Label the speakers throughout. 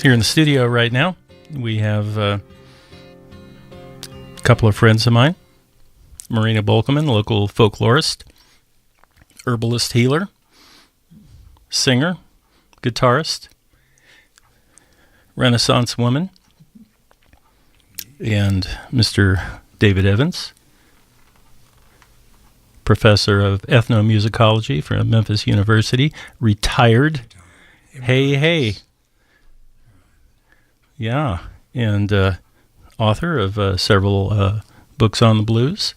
Speaker 1: Here in the studio right now, we have a couple of friends of mine. Marina Bokelman, local folklorist, herbalist healer, singer, guitarist, Renaissance woman, and Mr. David Evans, professor of ethnomusicology from Memphis University, retired. Hey. Yeah, and author of several books on the blues.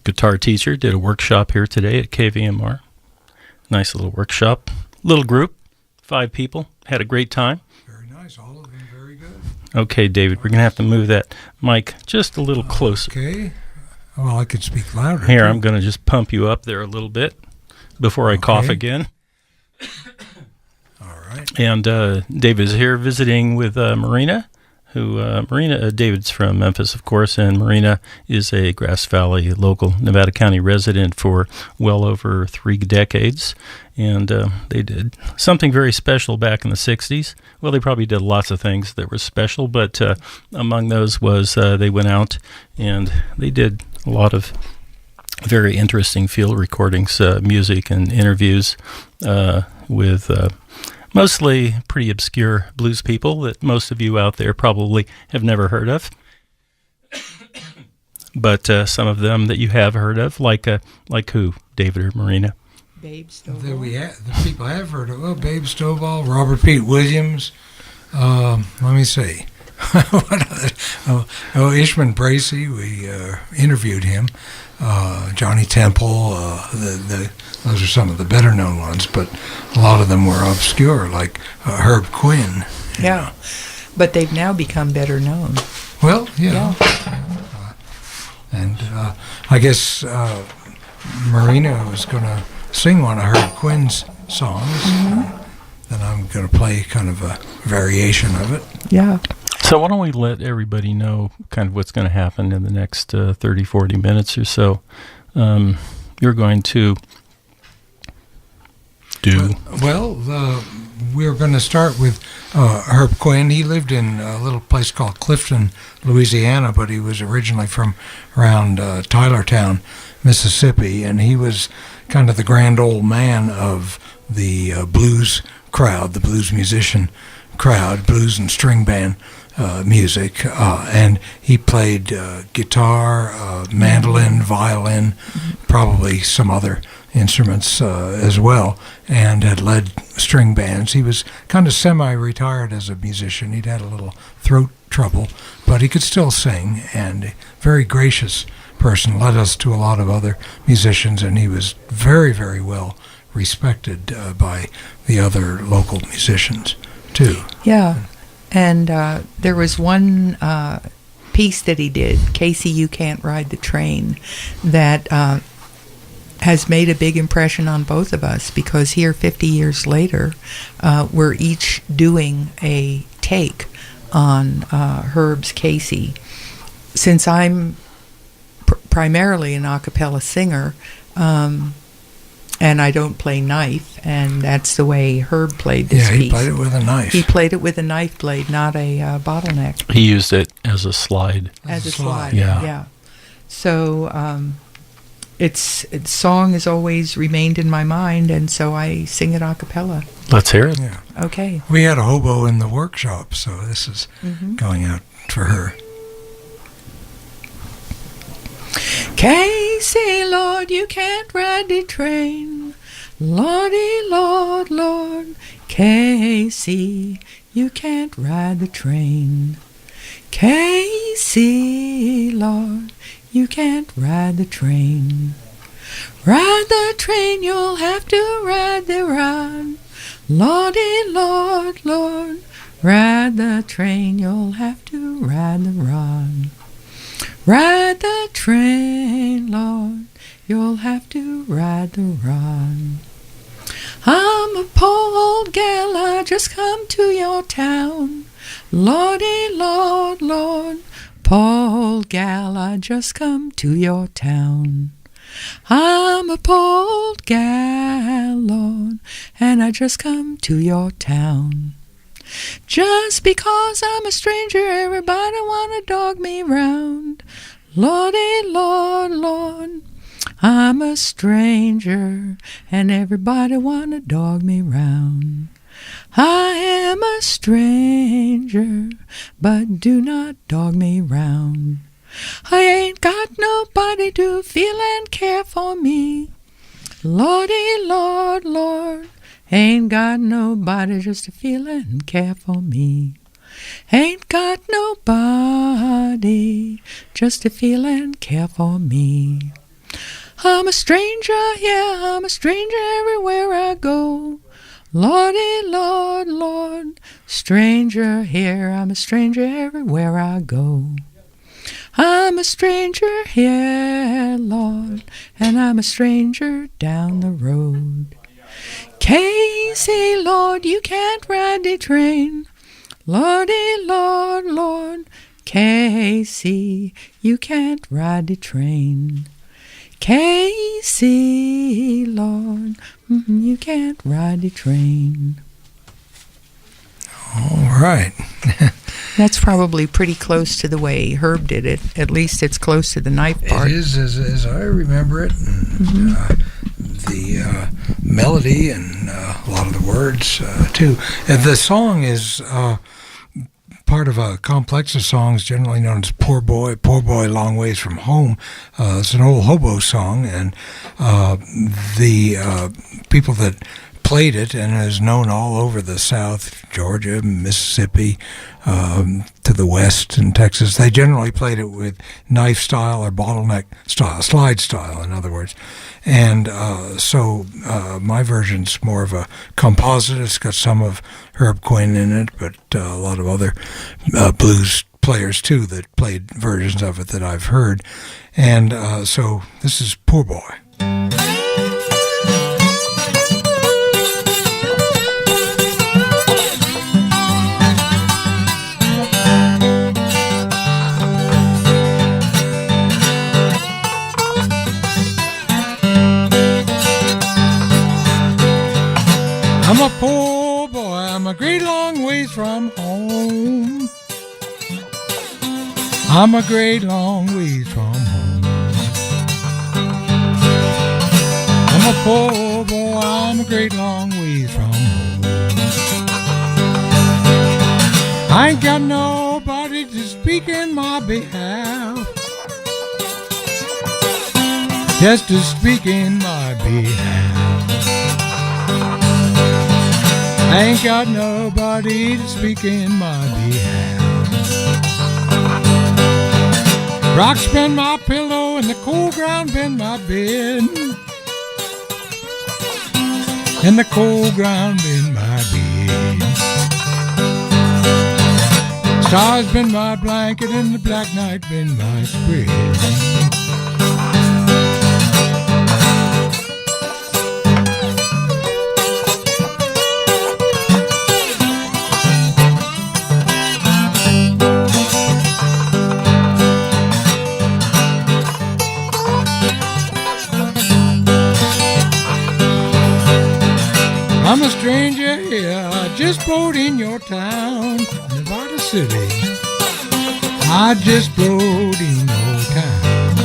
Speaker 1: Guitar teacher, did a workshop here today at KVMR. Nice little workshop. Little group, 5 people. Had a great time.
Speaker 2: Very nice. All of them very good.
Speaker 1: Okay, David, we're going to have to move that mic just a little closer.
Speaker 2: Okay. Well, I could speak louder.
Speaker 1: Here,
Speaker 2: too.
Speaker 1: I'm going to just pump you up there a little bit before I cough again.
Speaker 2: All right.
Speaker 1: And David is here visiting with Marina, David's from Memphis, of course, and Marina is a Grass Valley local Nevada County resident for well over 3 decades. And they did something very special back in the 60s. Well, they probably did lots of things that were special, but among those was they went out and they did a lot of very interesting field recordings, music and interviews with mostly pretty obscure blues people that most of you out there probably have never heard of. But some of them that you have heard of, like who, David or Marina?
Speaker 3: Babe Stovall.
Speaker 2: The people I have heard of, Babe Stovall, Robert Pete Williams. Let me see. What other? Ishman Bracey, we interviewed him. Johnny Temple, those are some of the better known ones, but a lot of them were obscure, like Herb Quinn.
Speaker 3: Yeah, but they've now become better known.
Speaker 2: Well, yeah. And I guess Marina was going to sing one of Herb Quinn's songs. Mm-hmm. Then I'm going to play kind of a variation of it.
Speaker 3: Yeah.
Speaker 1: So why don't we let everybody know kind of what's going to happen in the next 30, 40 minutes or so. You're going to do...
Speaker 2: We're going to start with Herb Quinn. He lived in a little place called Clifton, Louisiana, but he was originally from around Tylertown, Mississippi, and he was kind of the grand old man of the blues crowd, the blues musician crowd, blues and string band music, and he played guitar, mandolin, violin, probably some other instruments as well, and had led string bands. He was kind of semi-retired as a musician. He'd had a little throat trouble, but he could still sing, and a very gracious person, led us to a lot of other musicians, and he was very, very well respected by the other local musicians, too.
Speaker 3: Yeah, and there was one piece that he did, Casey, You Can't Ride the Train, that has made a big impression on both of us, because here 50 years later, we're each doing a take on Herb's Casey. Since I'm primarily an a cappella singer, and I don't play knife, and that's the way Herb played this piece.
Speaker 2: Yeah, he played it with a knife.
Speaker 3: He played it with a knife blade, not a bottleneck.
Speaker 1: He used it as a slide.
Speaker 3: As a slide,
Speaker 1: yeah.
Speaker 3: Yeah. So its song has always remained in my mind, and so I sing it a cappella.
Speaker 1: Let's hear it.
Speaker 2: Yeah.
Speaker 3: Okay.
Speaker 2: We had a hobo in the workshop, so this is going out for her.
Speaker 3: Casey, Lord, you can't ride the train. Lordy, Lord, Lord. Casey, you can't ride the train. Casey, Lord, you can't ride the train. Ride the train, you'll have to ride the rod. Lordy, Lord, Lord. Ride the train, you'll have to ride the rod. Ride the train, Lord, you'll have to ride the rod. I'm a poor old gal, I just come to your town. Lordy, Lord, Lord, poor old gal, I just come to your town. I'm a poor old gal, Lord, and I just come to your town. Just because I'm a stranger, everybody wanna dog me round. Lordy, Lord, Lord, I'm a stranger, and everybody wanna dog me round. I am a stranger, but do not dog me round. I ain't got nobody to feel and care for me. Lordy, Lord, Lord, ain't got nobody just to feel and care for me. Ain't got nobody just to feel and care for me. I'm a stranger, yeah, I'm a stranger everywhere I go. Lordy, Lord, Lord, stranger here, I'm a stranger everywhere I go. I'm a stranger here, Lord, and I'm a stranger down the road. Casey, Lord, you can't ride the train. Lordy, Lord, Lord, Casey, you can't ride the train. Casey, Lord, you can't ride the train.
Speaker 2: All right.
Speaker 3: That's probably pretty close to the way Herb did it. At least it's close to the knife part.
Speaker 2: It is, as I remember it. And, the melody and a lot of the words, too. The song is part of a complex of songs generally known as Poor Boy, Long Ways from Home. It's an old hobo song, and the people that played it, and is known all over the South, Georgia, Mississippi, to the West and Texas. They generally played it with knife style or bottleneck style, slide style, in other words. And so my version's more of a composite. It's got some of Herb Quinn in it, but a lot of other blues players, too, that played versions of it that I've heard. And so this is Poor Boy. I'm a poor boy, I'm a great long ways from home. I'm a great long ways from home. I'm a poor boy, I'm a great long ways from home. I ain't got nobody to speak in my behalf, just to speak in my behalf. I ain't got nobody to speak in my behalf. Rocks been my pillow and the cold ground been my bed, and the cold ground been my bed. Stars been my blanket and the black night been my spread. I'm a stranger here, I just rode in your town, Nevada City. I just rode in your town.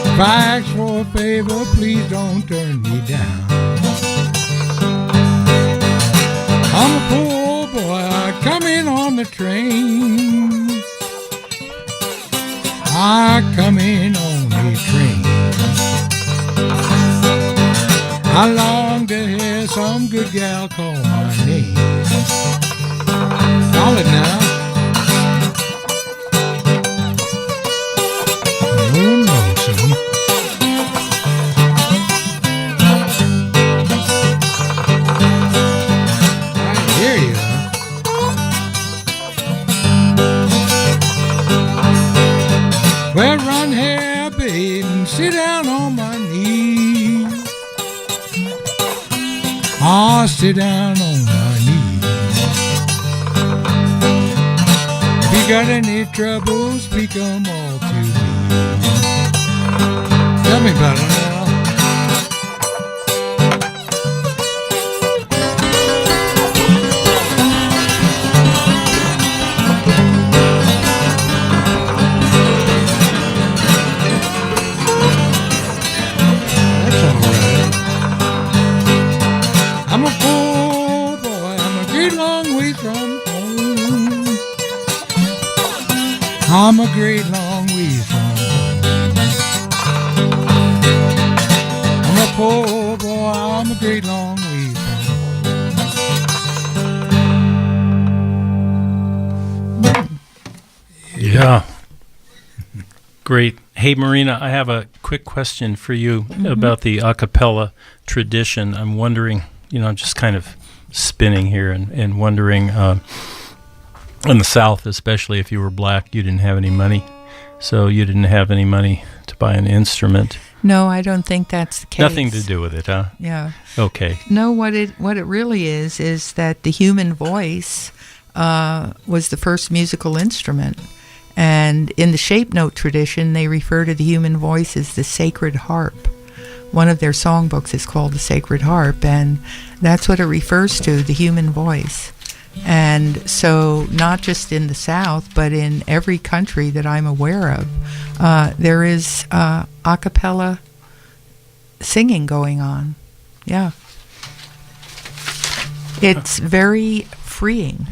Speaker 2: If I ask for a favor, please don't turn me down. I'm a poor boy, I come in on the train. I come in on the train. I long to hear some good gal call my name. Call it now. Oh, lonesome. I hear you. Well, run here, babe, and sit down on my knee. I'll sit down on my knees. If you got any trouble, speak 'em all to me. Tell me about it now. way from home. I'm a great long way from home. I'm a poor boy, I'm a great long way from home.
Speaker 1: Yeah. Great. Hey, Marina, I have a quick question for you about the a cappella tradition. I'm wondering, I'm just kind of spinning here and wondering, in the South, especially if you were black, you didn't have any money. So you didn't have any money to buy an instrument.
Speaker 3: No, I don't think that's the case.
Speaker 1: Nothing to do with it, huh?
Speaker 3: Yeah.
Speaker 1: Okay.
Speaker 3: No, what it really is that the human voice was the first musical instrument. And in the shape note tradition, they refer to the human voice as the sacred harp. One of their songbooks is called the Sacred Harp, and that's what it refers to, the human voice. And so not just in the South, but in every country that I'm aware of, there is a cappella singing going on. Yeah. It's very freeing.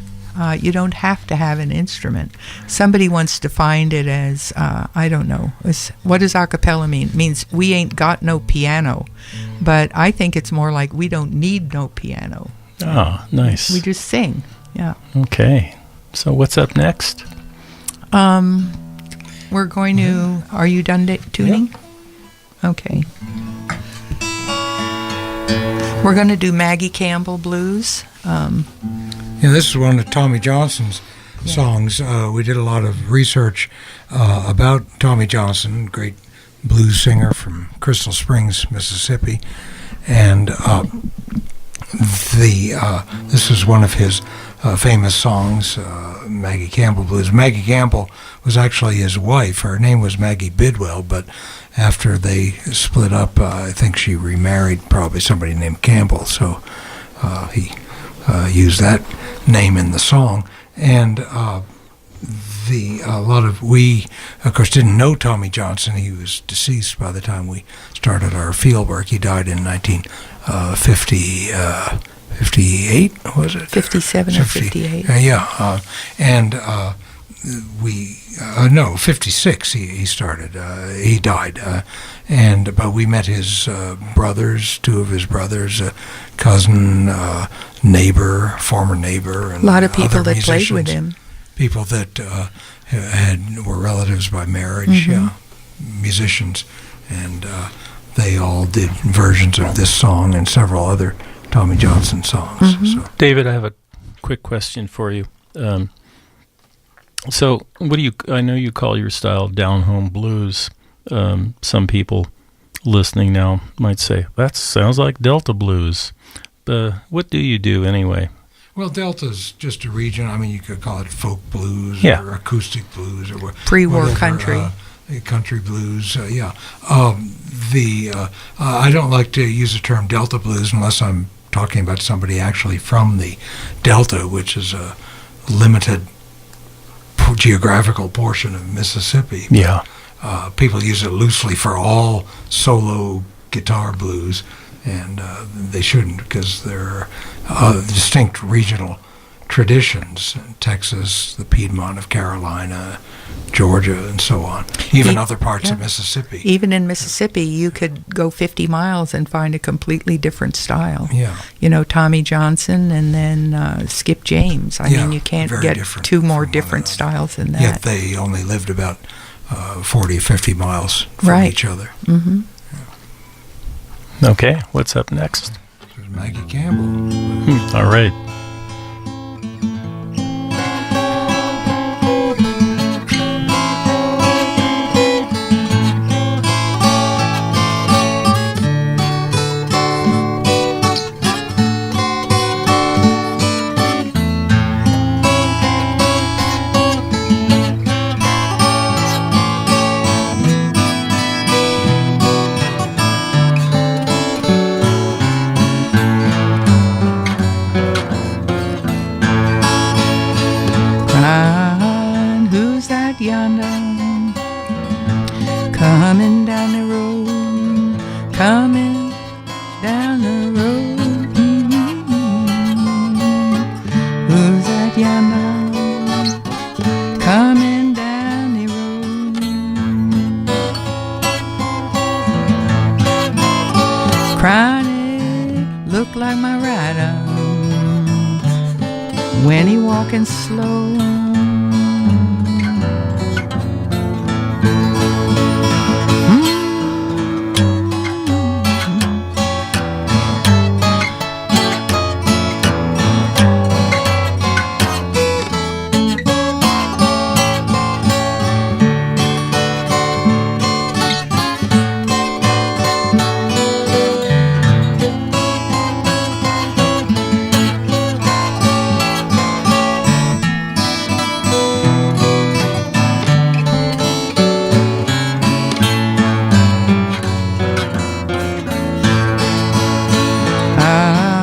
Speaker 3: You don't have to have an instrument. Somebody once defined it as, I don't know, what does a cappella mean? It means we ain't got no piano. But I think it's more like we don't need no piano.
Speaker 1: Oh, nice.
Speaker 3: We just sing. Yeah.
Speaker 1: Okay. So what's up next?
Speaker 3: We're going to, are you done tuning?
Speaker 2: Yep.
Speaker 3: Okay. We're going to do Maggie Campbell Blues.
Speaker 2: This is one of Tommy Johnson's songs. We did a lot of research about Tommy Johnson, great blues singer from Crystal Springs, Mississippi, and this is one of his famous songs, Maggie Campbell Blues. Maggie Campbell was actually his wife. Her name was Maggie Bidwell, but after they split up, I think she remarried probably somebody named Campbell, so he used that name in the song. And we, of course, didn't know Tommy Johnson. He was deceased by the time we started our field work. He died in 1958, was it?
Speaker 3: 57 or 58.
Speaker 2: And 56 he started. He died. But we met his brothers, two of his brothers, cousin, neighbor, former neighbor. And
Speaker 3: a lot of people
Speaker 2: other
Speaker 3: that played with him.
Speaker 2: People that were relatives by marriage, musicians. And they all did versions of this song and several other Tommy Johnson songs. So.
Speaker 1: David, I have a quick question for you. So I know you call your style down-home blues. Some people listening now might say, that sounds like Delta blues. What do you do anyway?
Speaker 2: Well, Delta's just a region. I mean, you could call it folk blues or acoustic blues or
Speaker 3: pre-war country.
Speaker 2: Country blues, I don't like to use the term Delta blues unless I'm talking about somebody actually from the Delta, which is a limited geographical portion of Mississippi.
Speaker 1: Yeah.
Speaker 2: People use it loosely for all solo guitar blues, and they shouldn't, because there are distinct regional traditions. Texas, the Piedmont of Carolina, Georgia, and so on. Even other parts of Mississippi.
Speaker 3: Even in Mississippi, you could go 50 miles and find a completely different style.
Speaker 2: Yeah.
Speaker 3: Tommy Johnson and then Skip James. I mean, you can't get two more different styles than that.
Speaker 2: Yet they only lived about 40 or 50 miles from each other.
Speaker 3: Mm-hmm.
Speaker 2: Yeah.
Speaker 1: Okay, what's up next?
Speaker 2: There's Maggie Campbell.
Speaker 1: All right.
Speaker 3: that yonder coming down the road? Chronic look like my rider when he walking slow.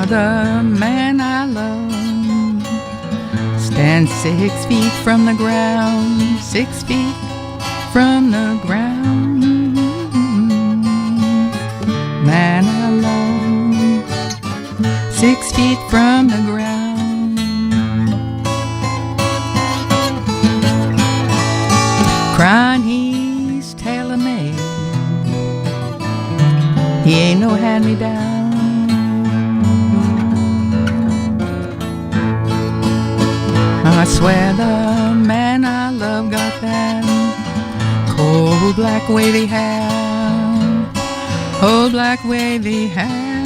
Speaker 3: The man I love stands 6 feet from the ground, 6 feet from the ground. Man I love, 6 feet from the ground. Crying he's tailor-made, he ain't no hand-me-down. I swear the man I love got that cold black wavy hair, old black wavy hair.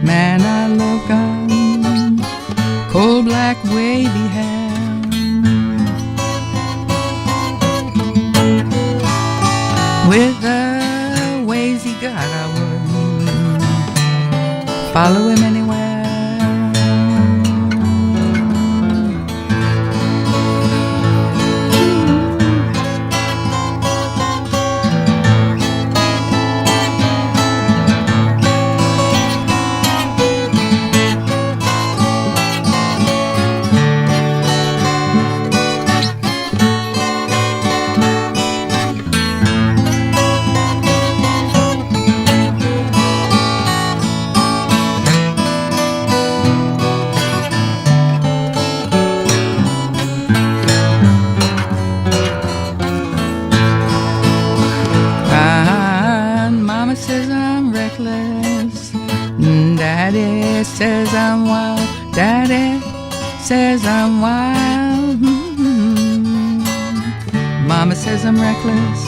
Speaker 3: Man I love got cold black wavy hair. With the ways he got, I would follow him anywhere. Daddy says I'm wild, Daddy says I'm wild. Mama says I'm reckless,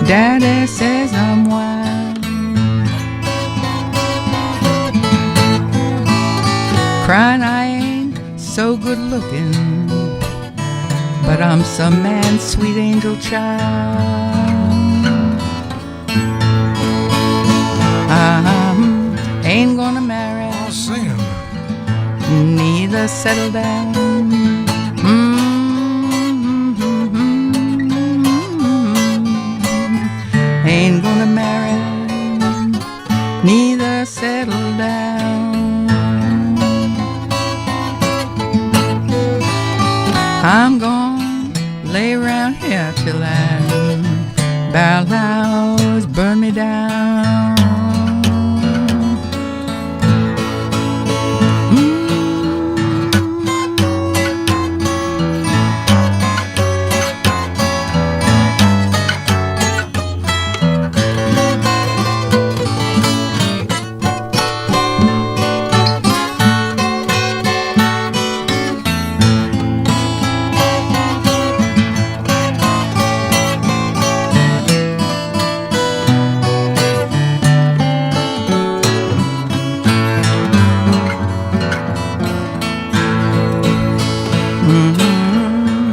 Speaker 3: Daddy says I'm wild. Crying I ain't so good looking, but I'm some man's sweet angel child. Ain't gonna marry,
Speaker 2: I'll sing 'em.
Speaker 3: neither settle down. Ain't gonna marry, neither settle down. I'm gonna lay around here till that barrel house burn me down.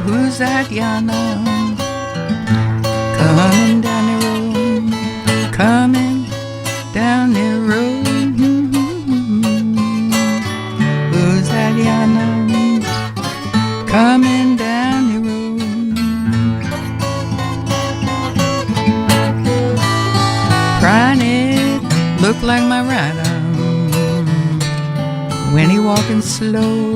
Speaker 3: Who's that yonder coming down the road, coming down the road? Who's that yonder coming down the road? Crying it look like my rider when he walking slow.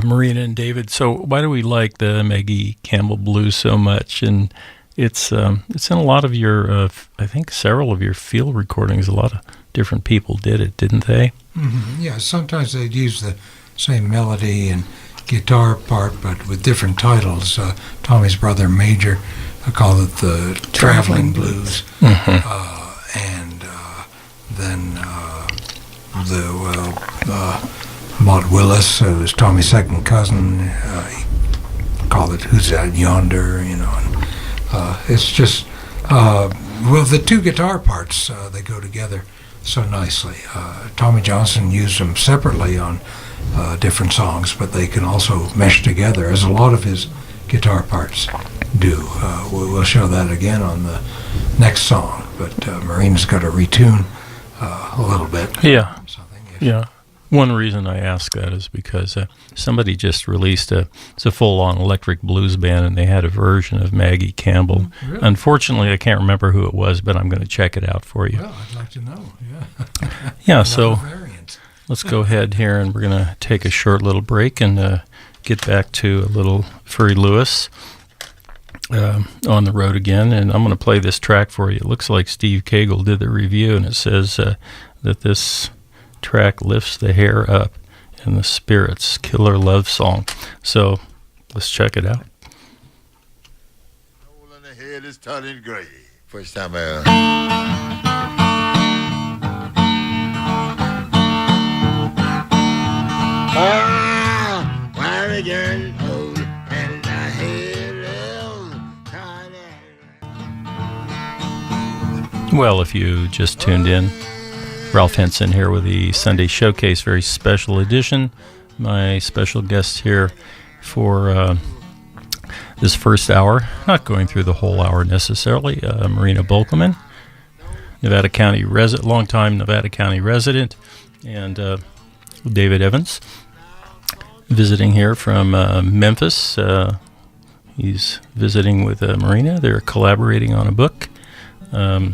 Speaker 1: Marina and David, so why do we like the Maggie Campbell blues so much? And It's in a lot of your, I think several of your field recordings. A lot of different people did it, didn't they?
Speaker 2: Mm-hmm. Yeah, sometimes they'd use the same melody and guitar part, but with different titles. Tommy's brother Major called it the Traveling Blues, and then Maud Willis, who was Tommy's second cousin, he called it Who's That Yonder, you know. And, it's just, the two guitar parts, they go together so nicely. Tommy Johnson used them separately on different songs, but they can also mesh together, as a lot of his guitar parts do. We'll show that again on the next song, but Marina's got to retune a little bit.
Speaker 1: Yeah. Yeah. One reason I ask that is because somebody just released it's a full-on electric blues band, and they had a version of Maggie Campbell.
Speaker 2: Really?
Speaker 1: Unfortunately, I can't remember who it was, but I'm going to check it out for you.
Speaker 2: Well, I'd like to know, yeah.
Speaker 1: Yeah, so
Speaker 2: Variant.
Speaker 1: let's go ahead here, and we're going to take a short little break and get back to a little Furry Lewis on the road again, and I'm going to play this track for you. It looks like Steve Cagle did the review, and it says that this track lifts the hair up in the spirits. Killer love song. So let's check it out.
Speaker 4: Hole in the head is turning gray. First time ever. Why we getting old and the head is turning.
Speaker 1: Well, if you just tuned in, Ralph Henson here with the Sunday Showcase, very special edition. My special guest here for this first hour, not going through the whole hour necessarily, Marina Bokelman, Nevada County longtime Nevada County resident, and David Evans, visiting here from Memphis. He's visiting with Marina. They're collaborating on a book. You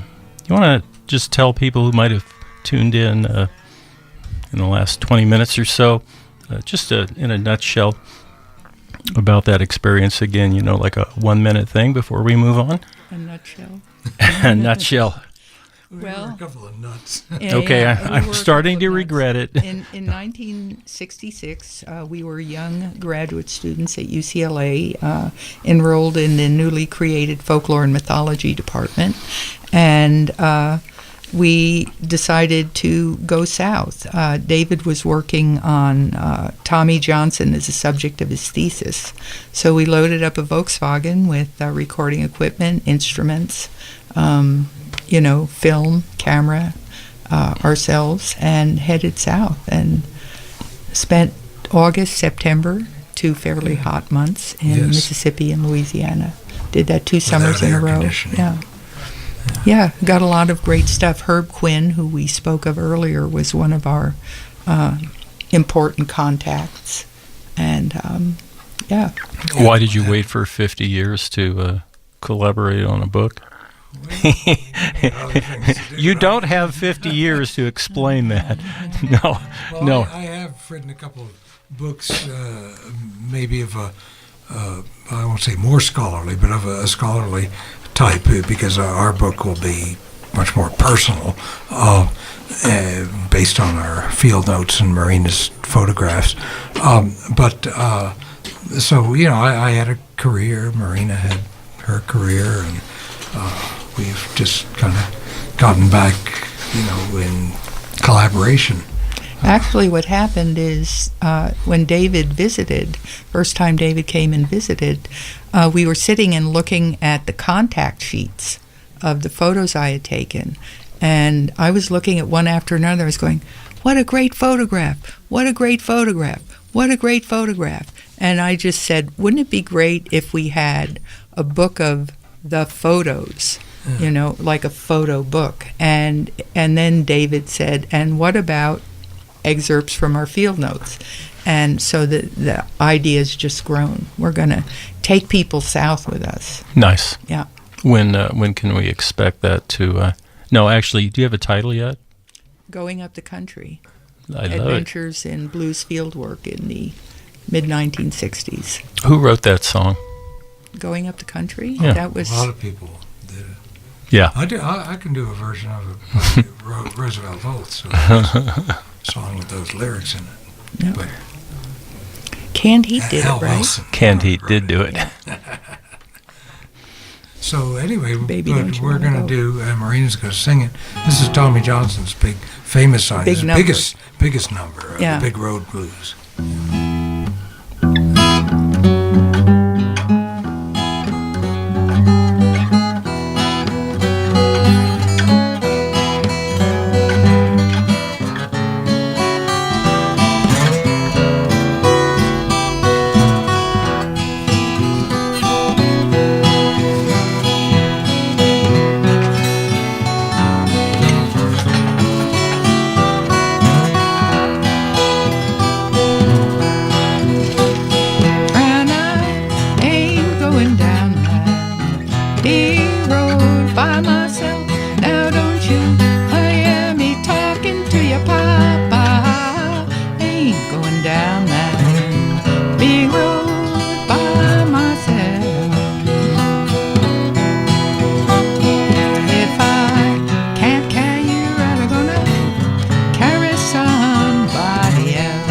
Speaker 1: want to just tell people who might have tuned in the last 20 minutes or so, just in a nutshell about that experience again, like a 1-minute thing before we move on?
Speaker 3: A nutshell.
Speaker 1: A nutshell.
Speaker 2: Well, a couple of nuts.
Speaker 1: Okay, I'm starting to regret it.
Speaker 3: In 1966, we were young graduate students at UCLA, enrolled in the newly created Folklore and Mythology department, and we decided to go south. David was working on Tommy Johnson as a subject of his thesis. So we loaded up a Volkswagen with recording equipment, instruments, film, camera, ourselves, and headed south and spent August, September, 2 fairly hot months in Mississippi and Louisiana. Did that 2 summers in a row. Yeah, got a lot of great stuff. Herb Quinn, who we spoke of earlier, was one of our important contacts. And,
Speaker 1: Why did you wait for 50 years to collaborate on a book? You don't have 50 years to explain that. No.
Speaker 2: I have written a couple of books, maybe of I won't say more scholarly, but of a scholarly type, because our book will be much more personal, based on our field notes and Marina's photographs. So I had a career, Marina had her career, and we've just kind of gotten back, in collaboration.
Speaker 3: Actually, what happened is when David visited, first time David came and visited, we were sitting and looking at the contact sheets of the photos I had taken. And I was looking at one after another. I was going, what a great photograph. What a great photograph. What a great photograph. And I just said, wouldn't it be great if we had a book of the photos, like a photo book? And then David said, and what about excerpts from our field notes? And so the idea's just grown. We're going to take people south with us.
Speaker 1: Nice.
Speaker 3: Yeah.
Speaker 1: When can we expect that to... No, actually, do you have a title yet?
Speaker 3: Going Up the Country.
Speaker 1: I love it.
Speaker 3: Adventures in Blues Fieldwork in the mid-1960s.
Speaker 1: Who wrote that song?
Speaker 3: going up the country.
Speaker 1: Yeah.
Speaker 3: That was
Speaker 2: A lot of people did it.
Speaker 1: Yeah.
Speaker 2: I can do a version of it by Roosevelt Oath, so a song with those lyrics in it.
Speaker 3: No.
Speaker 2: But
Speaker 3: Canned Heat did
Speaker 2: Al
Speaker 3: it, right?
Speaker 2: Wilson
Speaker 1: Canned Heat
Speaker 2: wrote
Speaker 1: did do it.
Speaker 2: So anyway,
Speaker 3: Baby, don't you
Speaker 2: we're
Speaker 3: wanna
Speaker 2: going to
Speaker 3: go?
Speaker 2: do, Marina's going to sing it. This is Tommy Johnson's big, famous song.
Speaker 3: Big
Speaker 2: His
Speaker 3: number.
Speaker 2: biggest number,
Speaker 3: Yeah.
Speaker 2: the Big Road Blues.
Speaker 3: And I ain't going down that big road by myself. Now don't you hear me talking to your papa? Ain't going down that big road by myself. If I can't carry you right, I'm gonna carry somebody else.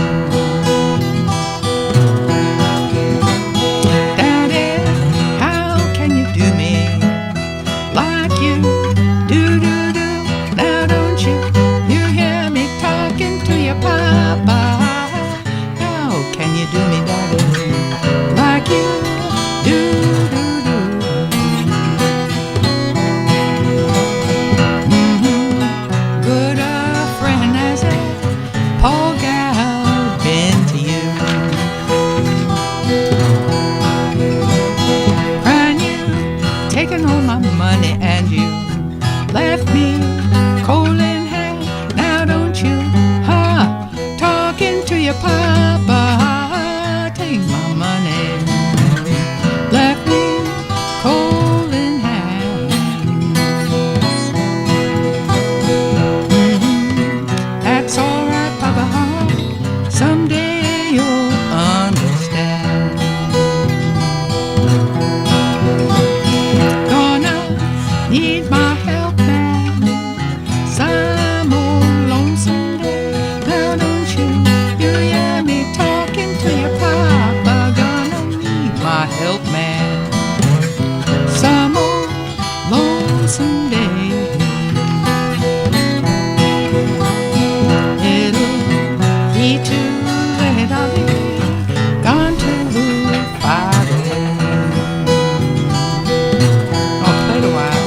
Speaker 3: Daddy, how can you do me like you do? Now don't you hear me talking to your papa? How can you do me, Daddy, like you do? Good a friend as a Paul gal been to you. And you taken all my money and you left me cold in hand. Now don't you talking to your papa? Take my money, left me cold in hand. That's all right, Papa. Someday you'll understand. Gonna need my help, man. Some old lonesome day. Now don't you hear me talking to your papa? Gonna need my help, man. Some old lonesome day. It'll be too late. I'll be gone too far away. I'll play it a while.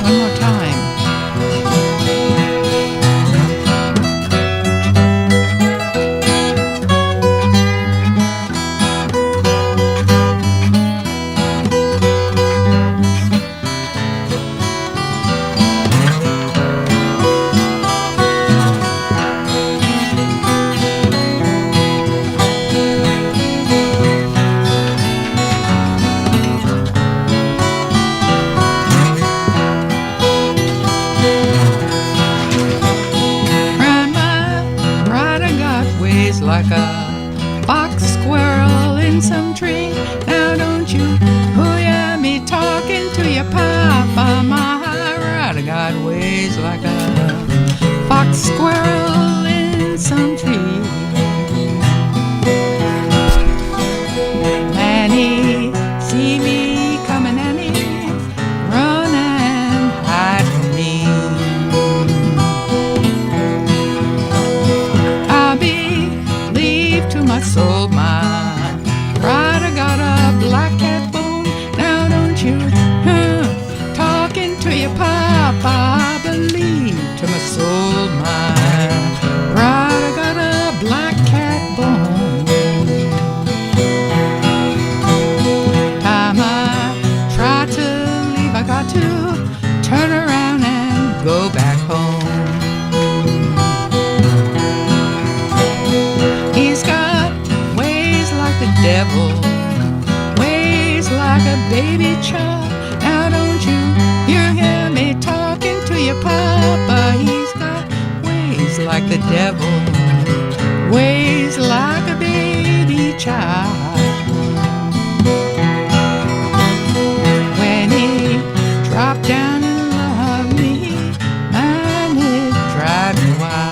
Speaker 3: One more time. Grandma Ryder got ways like a fox squirrel in some tree. Now don't you hear me talking to your papa? My Ryder got ways like a fox squirrel in some tree. And he see me coming and he run and hide from me. I believe to my soul, my rider got a black cat bone. Now don't you talking to your papa? I believe to my soul, my rider got a black cat bone. Time I try got to turn around and go back home. He's got ways like the devil, ways like a baby child. Now don't you hear me talking to your papa? He's got ways like the devil, ways like a baby child. When he dropped down and loved me, man, it drive me wild.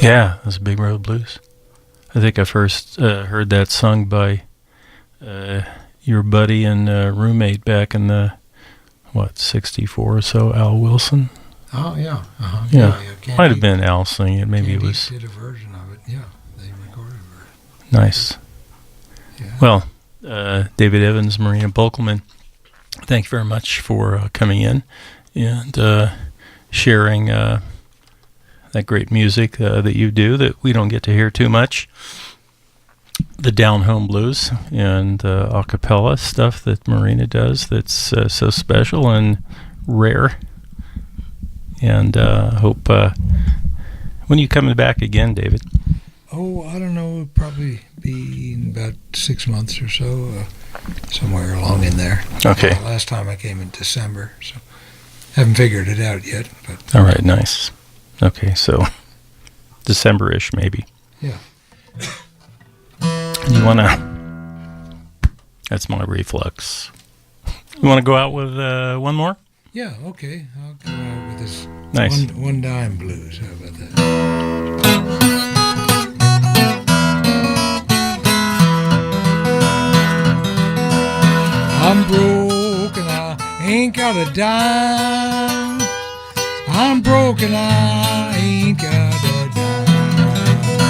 Speaker 1: Yeah, that's Big Road Blues. I think I first heard that sung by your buddy and roommate back in the, 64 or so, Al Wilson?
Speaker 2: Oh, yeah. Uh-huh.
Speaker 1: Yeah. Might have been Al singing it. Maybe
Speaker 2: Candy
Speaker 1: it was.
Speaker 2: Did a version of it. Yeah, they recorded a version.
Speaker 1: Nice.
Speaker 2: Yeah.
Speaker 1: Well, David Evans, Marina Bokelman, thank you very much for coming in and sharing that great music that you do that we don't get to hear too much. The down home blues and a cappella stuff that Marina does that's so special and rare. And hope when are you coming back again, David?
Speaker 2: Oh, I don't know. It'll probably be in about 6 months or so, somewhere along in there.
Speaker 1: Okay.
Speaker 2: Last time I came in December, so haven't figured it out yet. But
Speaker 1: all right, nice. Okay, so December-ish maybe.
Speaker 2: Yeah.
Speaker 1: You want to... That's my reflux. You want to go out with one more?
Speaker 2: Yeah, okay. I'll go out with this
Speaker 1: Nice.
Speaker 2: one dime blues. How about that? I'm broke and I ain't got a dime. I'm broke and I ain't got a dime.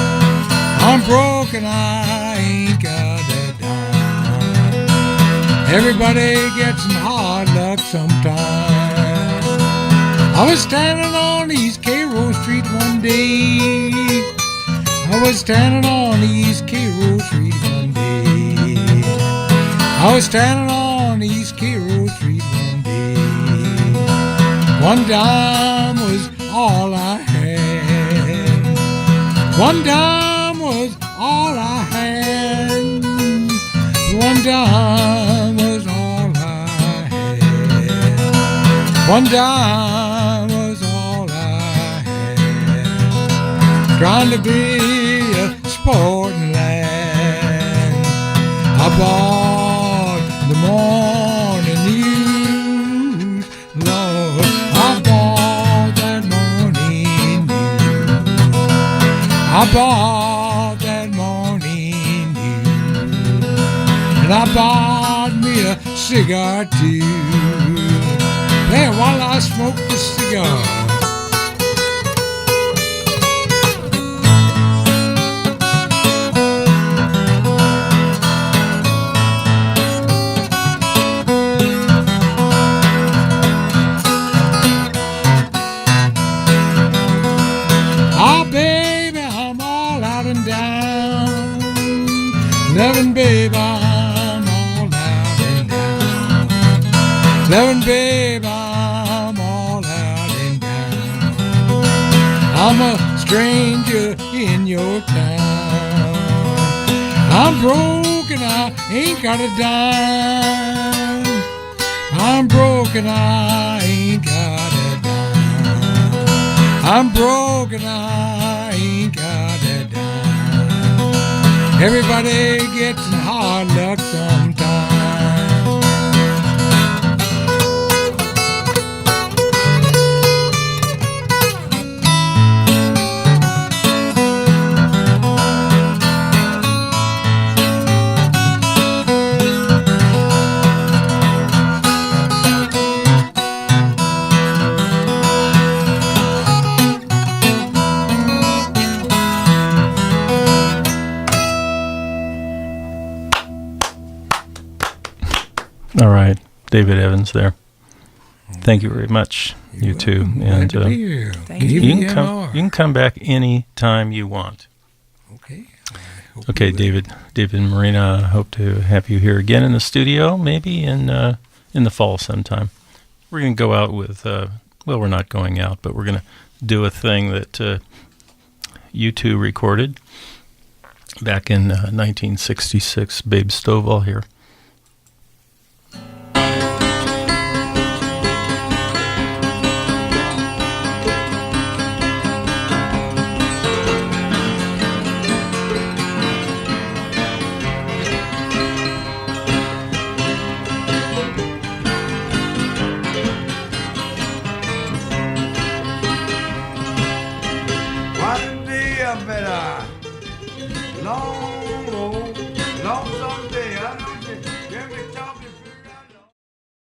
Speaker 2: I'm broke and I ain't got a dime. Everybody gets some hard luck sometime. I was standing on East Cairo Street one day. I was standing on East Cairo Street one day. I was standing on East Cairo Street one day. One dime was all I had. One dime was all I had. One dime was all I had. One dime was all I had. Trying to be a sporting lad, I bought the morning news. Lord, I bought that morning news. I bought that morning news. And I bought me a cigar too. I smoked a cigar. Oh, baby, I'm all out and down. Loving, baby, I'm all out and down. Loving, baby, I'm all out and down. I'm a stranger in your town. I'm broke and I ain't got a dime. I'm broke and I ain't got a dime. I'm broke and I ain't got a dime. Everybody gets hard luck sometimes.
Speaker 1: All right, David Evans there. Thank you very much. You too.
Speaker 2: Glad to be here.
Speaker 3: Thank you.
Speaker 1: You
Speaker 2: KVMR.
Speaker 1: can come back any time you want.
Speaker 2: Okay. I hope
Speaker 1: Okay,
Speaker 2: you will.
Speaker 1: David and Marina, I hope to have you here again in the studio, maybe in the fall sometime. We're going to go out with, we're not going out, but we're going to do a thing that you two recorded back in 1966, Babe Stovall here.